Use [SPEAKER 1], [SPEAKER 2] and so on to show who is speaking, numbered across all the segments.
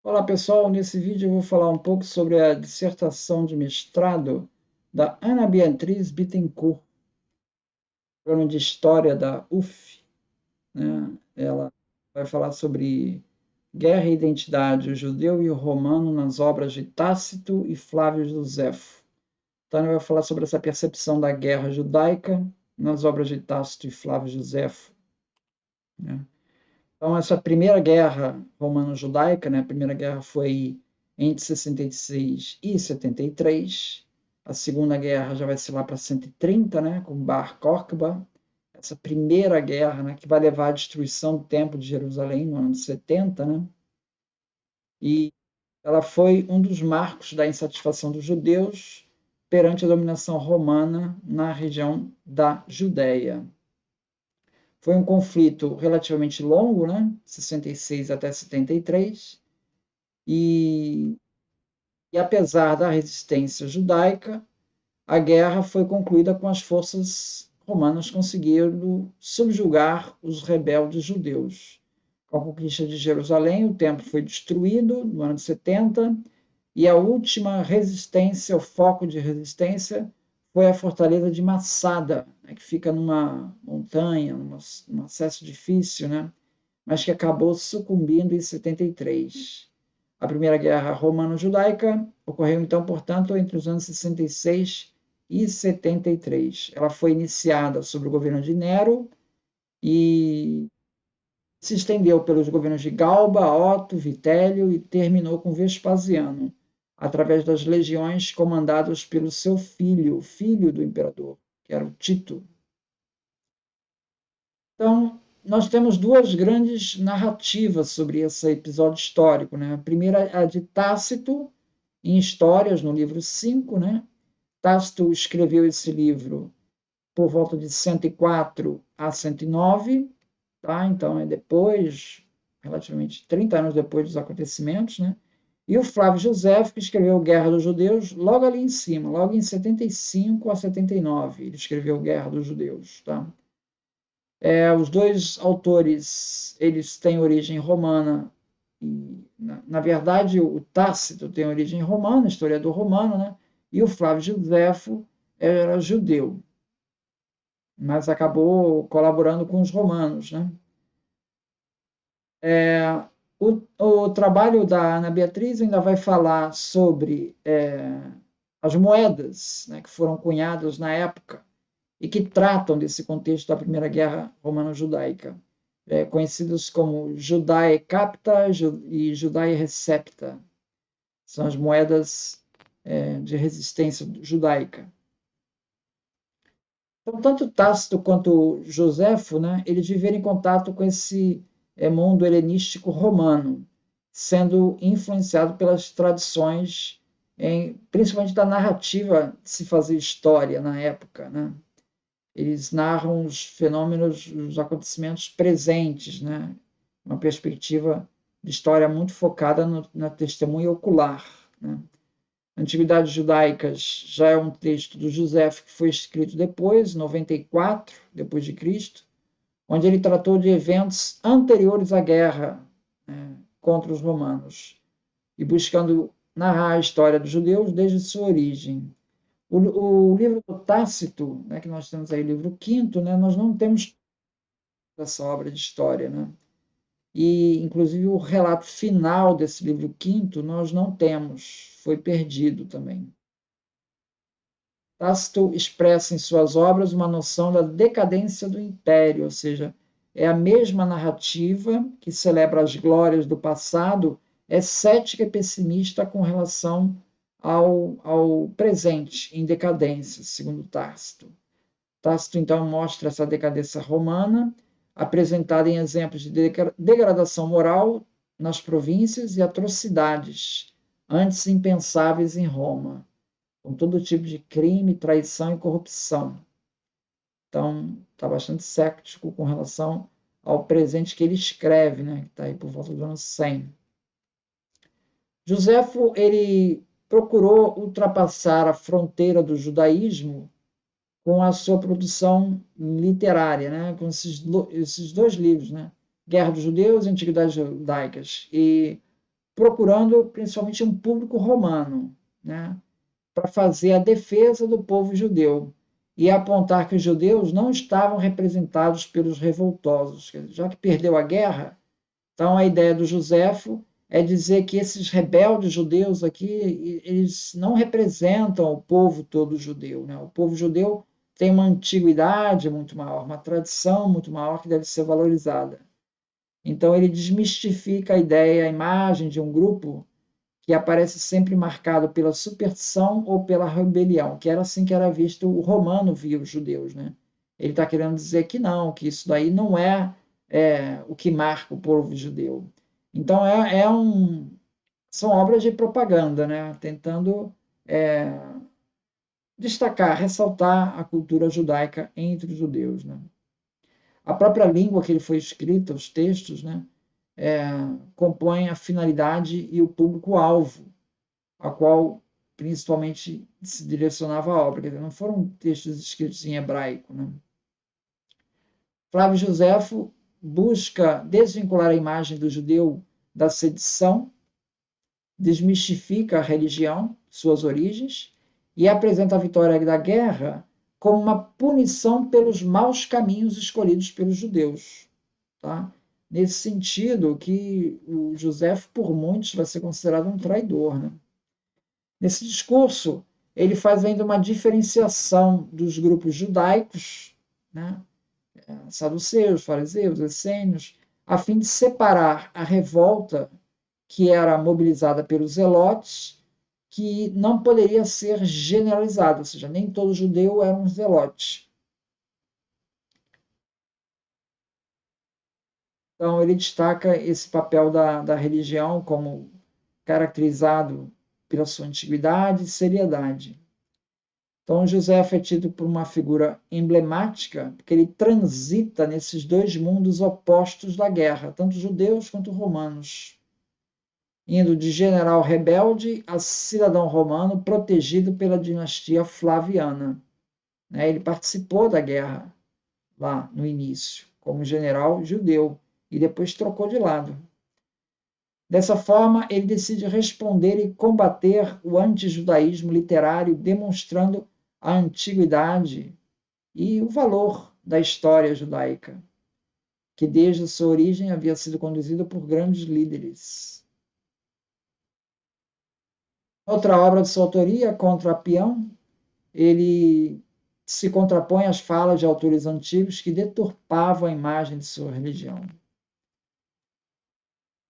[SPEAKER 1] Olá pessoal, nesse vídeo eu vou falar um pouco sobre a dissertação de mestrado da Ana Beatriz Bittencourt, programa de História da UF, né? Ela vai falar sobre guerra e identidade, o judeu e o romano nas obras de Tácito e Flávio Josefo. Então ela vai falar sobre essa percepção da guerra judaica nas obras de Tácito e Flávio Josefo, né? Então, essa primeira guerra romano-judaica, né, a primeira guerra foi entre 66 e 73. A segunda guerra já vai ser lá para 130, né, com Bar Kokhba. Essa primeira guerra, né, que vai levar à destruição do Templo de Jerusalém no ano 70, né, e ela foi um dos marcos da insatisfação dos judeus perante a dominação romana na região da Judéia. Foi um conflito relativamente longo, né? 66 até 73, e, e apesar da resistência judaica, a guerra foi concluída com as forças romanas conseguindo subjugar os rebeldes judeus. Com a conquista de Jerusalém, o templo foi destruído no ano de 70, e a última resistência, o foco de resistência, foi a fortaleza de Massada, né, que fica numa montanha, num acesso difícil, né, mas que acabou sucumbindo em 73. A Primeira Guerra Romano-Judaica ocorreu, então, portanto, entre os anos 66 e 73. Ela foi iniciada sob o governo de Nero e se estendeu pelos governos de Galba, Otto, Vitélio e terminou com Vespasiano, através das legiões comandadas pelo seu filho, filho do imperador, que era o Tito. Então, nós temos duas grandes narrativas sobre esse episódio histórico, né? A primeira é a de Tácito, em Histórias, no livro 5, né? Tácito escreveu esse livro por volta de 104 a 109, tá? Então é depois, relativamente 30 anos depois dos acontecimentos, né? E o Flávio Josefo, que escreveu Guerra dos Judeus, logo ali em cima, logo em 75 a 79, ele escreveu Guerra dos Judeus, tá? Os dois autores, eles têm origem romana, e, na verdade, o Tácito tem origem romana, historiador romano, né? E o Flávio Josefo era judeu, mas acabou colaborando com os romanos, né? O trabalho da Ana Beatriz ainda vai falar sobre as moedas, né, que foram cunhadas na época e que tratam desse contexto da Primeira Guerra Romano-Judaica, conhecidos como Judae Capta e Judae Recepta. São as moedas de resistência judaica. Então, tanto Tácito quanto Joséfo, né, eles viveram em contato com esse mundo helenístico romano, sendo influenciado pelas tradições, principalmente da narrativa de se fazer história na época, né? Eles narram os fenômenos, os acontecimentos presentes, né? Uma perspectiva de história muito focada na testemunha ocular, né? Antiguidades Judaicas já é um texto do José que foi escrito depois, 94 depois de Cristo, onde ele tratou de eventos anteriores à guerra, né, contra os romanos e buscando narrar a história dos judeus desde sua origem. O livro do Tácito, né, que nós temos aí, o livro quinto, né, nós não temos essa obra de história, né? E, inclusive, o relato final desse livro quinto nós não temos, foi perdido também. Tácito expressa em suas obras uma noção da decadência do império, ou seja, é a mesma narrativa que celebra as glórias do passado, é cética e pessimista com relação ao presente em decadência, segundo Tácito. Tácito, então, mostra essa decadência romana, apresentada em exemplos de degradação moral nas províncias e atrocidades, antes impensáveis em Roma, com todo tipo de crime, traição e corrupção. Então, está bastante cético com relação ao presente que ele escreve, né, que está aí por volta do ano 100. Joséfo, ele procurou ultrapassar a fronteira do judaísmo com a sua produção literária, né, com esses dois livros, né, Guerra dos Judeus e Antiguidades Judaicas. E procurando principalmente um público romano, né, para fazer a defesa do povo judeu e apontar que os judeus não estavam representados pelos revoltosos. Já que perdeu a guerra, então a ideia do Joséfo é dizer que esses rebeldes judeus aqui, eles não representam o povo todo judeu, né? O povo judeu tem uma antiguidade muito maior, uma tradição muito maior que deve ser valorizada. Então ele desmistifica a ideia, a imagem de um grupo que aparece sempre marcado pela superstição ou pela rebelião, que era assim que era visto, o romano via os judeus, né? Ele está querendo dizer que não, que isso daí não é o que marca o povo judeu. Então são obras de propaganda, né? Tentando destacar, ressaltar a cultura judaica entre os judeus, né? A própria língua que ele foi escrita, os textos, né, compõem a finalidade e o público-alvo a qual principalmente se direcionava a obra. Quer dizer, não foram textos escritos em hebraico. Né? Flávio Josefo busca desvincular a imagem do judeu da sedição, desmistifica a religião, suas origens, e apresenta a vitória da guerra como uma punição pelos maus caminhos escolhidos pelos judeus. Tá? Nesse sentido que o Josefo, por muitos, vai ser considerado um traidor. Né? Nesse discurso, ele faz ainda uma diferenciação dos grupos judaicos, né, saduceus, fariseus, essênios, a fim de separar a revolta que era mobilizada pelos zelotes, que não poderia ser generalizada, ou seja, nem todo judeu era um zelote. Então, ele destaca esse papel da religião como caracterizado pela sua antiguidade e seriedade. Então, José é tido por uma figura emblemática, porque ele transita nesses dois mundos opostos da guerra, tanto judeus quanto romanos, indo de general rebelde a cidadão romano protegido pela dinastia Flaviana. Ele participou da guerra lá no início, como general judeu, e depois trocou de lado. Dessa forma, ele decide responder e combater o antijudaísmo literário, demonstrando a antiguidade e o valor da história judaica, que desde a sua origem havia sido conduzida por grandes líderes. Outra obra de sua autoria, Contra Pião, ele se contrapõe às falas de autores antigos que deturpavam a imagem de sua religião.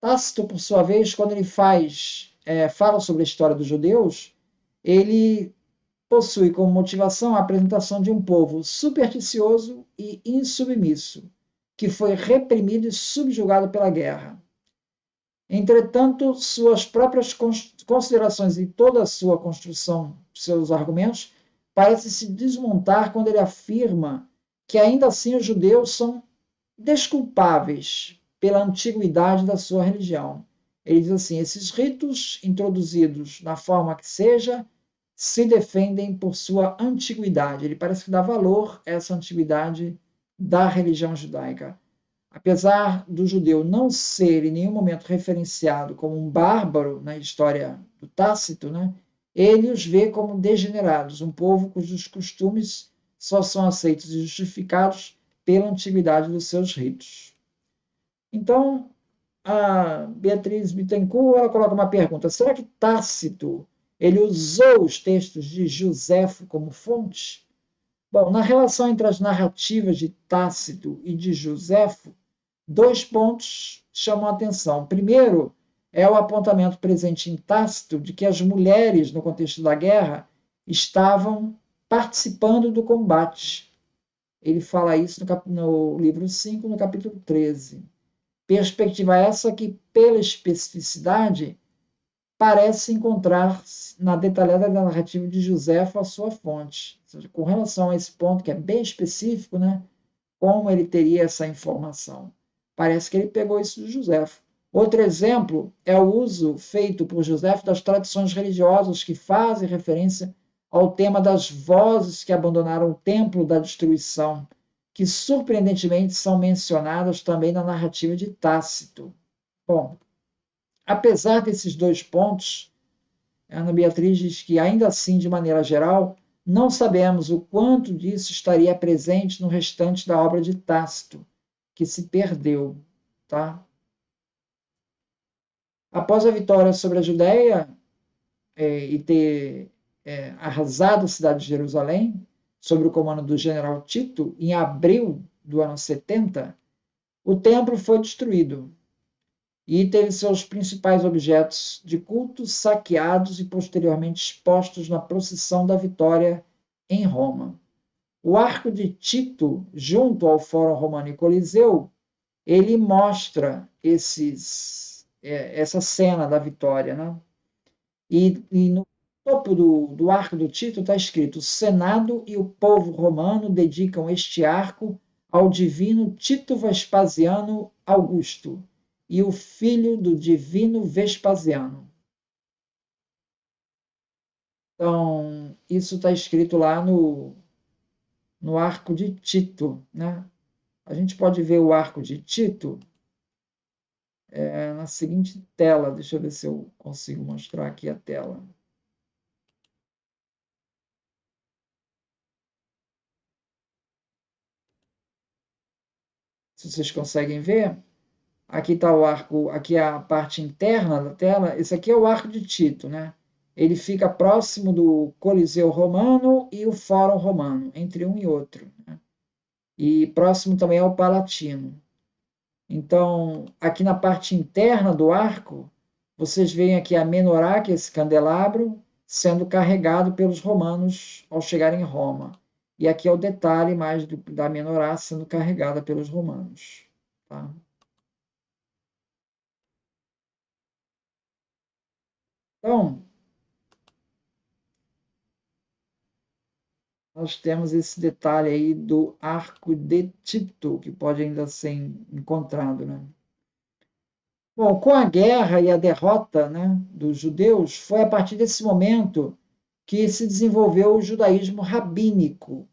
[SPEAKER 1] Tácito, por sua vez, quando ele fala sobre a história dos judeus, ele possui como motivação a apresentação de um povo supersticioso e insubmisso, que foi reprimido e subjugado pela guerra. Entretanto, suas próprias considerações e toda a sua construção, seus argumentos, parecem se desmontar quando ele afirma que ainda assim os judeus são desculpáveis pela antiguidade da sua religião. Ele diz assim: esses ritos introduzidos na forma que seja se defendem por sua antiguidade. Ele parece que dá valor a essa antiguidade da religião judaica. Apesar do judeu não ser em nenhum momento referenciado como um bárbaro na história do Tácito, né, ele os vê como degenerados, um povo cujos costumes só são aceitos e justificados pela antiguidade dos seus ritos. Então, a Beatriz Bittencourt ela coloca uma pergunta: será que Tácito ele usou os textos de Joséfo como fonte? Bom, na relação entre as narrativas de Tácito e de Joséfo, dois pontos chamam a atenção. Primeiro, é o apontamento presente em Tácito de que as mulheres, no contexto da guerra, estavam participando do combate. Ele fala isso no livro 5, no capítulo 13. Perspectiva essa que, pela especificidade, parece encontrar na detalhada narrativa de Joséfo a sua fonte. Ou seja, com relação a esse ponto, que é bem específico, né, como ele teria essa informação? Parece que ele pegou isso de Joséfo. Outro exemplo é o uso feito por Joséfo das tradições religiosas que fazem referência ao tema das vozes que abandonaram o templo da destruição, que surpreendentemente são mencionadas também na narrativa de Tácito. Bom, apesar desses dois pontos, Ana Beatriz diz que, ainda assim, de maneira geral, não sabemos o quanto disso estaria presente no restante da obra de Tácito, que se perdeu. Tá? Após a vitória sobre a Judéia e ter arrasado a cidade de Jerusalém, sob o comando do general Tito, em abril do ano 70, o templo foi destruído e teve seus principais objetos de culto saqueados e posteriormente expostos na procissão da Vitória em Roma. O arco de Tito, junto ao Fórum Romano e Coliseu, ele mostra essa cena da vitória, né? E no topo do arco do Tito está escrito: o Senado e o povo romano dedicam este arco ao divino Tito Vespasiano Augusto e o filho do divino Vespasiano. Então, isso está escrito lá no arco de Tito, né? A gente pode ver o arco de Tito na seguinte tela. Deixa eu ver se eu consigo mostrar aqui a tela. Se vocês conseguem ver, aqui está o arco, aqui é a parte interna da tela. Esse aqui é o arco de Tito, né? Ele fica próximo do Coliseu Romano e o Fórum Romano, entre um e outro, né? E próximo também ao Palatino. Então, aqui na parte interna do arco, vocês veem aqui a menorá, que é esse candelabro, sendo carregado pelos romanos ao chegar em Roma. E aqui é o detalhe mais da menorá sendo carregada pelos romanos. Tá? Então, nós temos esse detalhe aí do arco de Tito, que pode ainda ser encontrado, né? Bom, com a guerra e a derrota, né, dos judeus, foi a partir desse momento que se desenvolveu o judaísmo rabínico,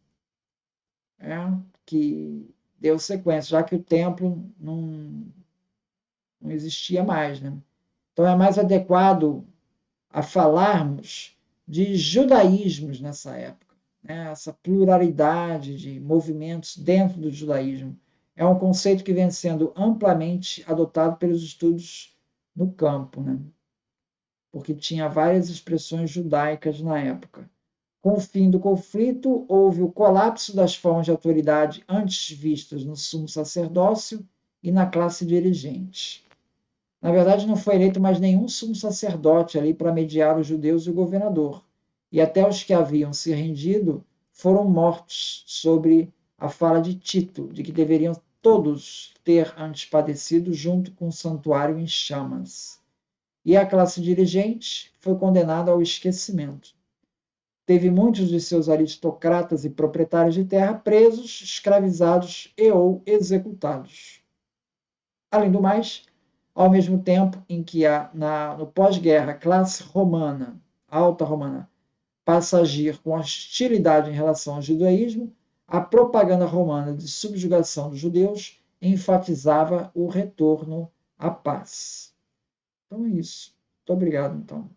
[SPEAKER 1] né, que deu sequência, já que o templo não existia mais. Né? Então é mais adequado a falarmos de judaísmos nessa época, né? Essa pluralidade de movimentos dentro do judaísmo. É um conceito que vem sendo amplamente adotado pelos estudos no campo, né? Porque tinha várias expressões judaicas na época. Com o fim do conflito, houve o colapso das formas de autoridade antes vistas no sumo sacerdócio e na classe dirigente. Na verdade, não foi eleito mais nenhum sumo sacerdote ali para mediar os judeus e o governador. E até os que haviam se rendido foram mortos sobre a fala de Tito, de que deveriam todos ter antes padecido junto com o santuário em chamas. E a classe dirigente foi condenada ao esquecimento. Teve muitos de seus aristocratas e proprietários de terra presos, escravizados e ou executados. Além do mais, ao mesmo tempo em que no pós-guerra a classe romana, alta romana, passa a agir com hostilidade em relação ao judaísmo, a propaganda romana de subjugação dos judeus enfatizava o retorno à paz. Então é isso. Muito obrigado, então.